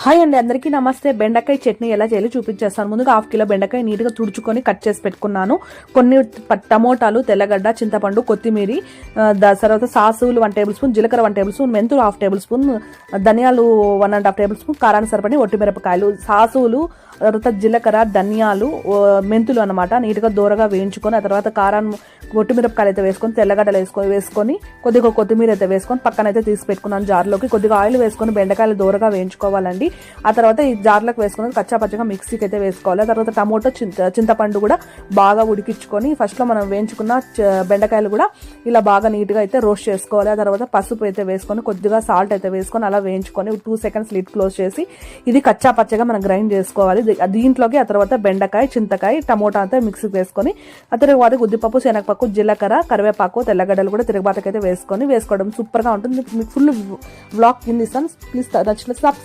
Hi అండి, అందరికీ నమస్తే. బెండకాయ చట్నీ ఎలా చేయాలో చూపించేస్తాను. ముందుగా 1/2 కిలో బెండకాయ నీట్గా తుడుచుకొని కట్ చేసి పెట్టుకున్నాను. కొన్ని టమోటాలు, తెల్లగడ్డ, చింతపండు, కొత్తిమీర, తర్వాత సాసులు 1 టేబుల్ స్పూన్, జీలకర్ర 1 టేబుల్ స్పూన్, మెంతులు 1/2 టేబుల్ స్పూన్, ధనియాలు 1.5 టేబుల్ స్పూన్, కారానికి సరిపడి ఒట్టిమిరపకాయలు, సాసులు, తర్వాత జీలకర్ర, ధనియాలు, మెంతులు అనమాట నీట్గా దూరగా వేయించుకొని, ఆ తర్వాత కారం, ఒట్టిమిరపకాయలు అయితే వేసుకొని, తెల్లగడ్డలు వేసుకొని కొద్దిగా కొత్తిమీర అయితే వేసుకొని పక్కన అయితే తీసి పెట్టుకున్నాను జార్లోకి. కొద్దిగా ఆయిల్ వేసుకొని బెండకాయలు దూరగా వేయించుకోవాలండి. ఆ తర్వాత ఈ జార్లోకి వేసుకుని కచ్చాపచ్చగా మిక్సీకి అయితే వేసుకోవాలి. ఆ తర్వాత టమోటో, చింతపండు కూడా బాగా ఉడికించుకొని ఫస్ట్లో మనం వేయించుకున్న బెండకాయలు కూడా ఇలా బాగా నీట్గా అయితే రోస్ట్ చేసుకోవాలి. ఆ తర్వాత పసుపు అయితే వేసుకొని కొద్దిగా సాల్ట్ అయితే వేసుకొని అలా వేయించుకొని 2 సెకండ్స్ లిడ్ క్లోజ్ చేసి ఇది కచ్చాపచ్చగా మనం గ్రైండ్ చేసుకోవాలి. దీంట్లోకి ఆ తర్వాత బెండకాయ, చింతకాయ, టమోటా అంతా మిక్సీకి వేసుకొని ఆ తర్వాత ఉద్దిపప్పు, శనగపప్పు, జీలకర్ర, కరివేపాకు, తెల్లగడ్డలు కూడా తిరగబాతకైతే వేసుకోవడం సూపర్గా ఉంటుంది. మీకు ఫుల్ వ్లాగ్ కింద ఇస్తాను. ప్లీజ్ నచ్చిన సబ్స్క్రైబ్.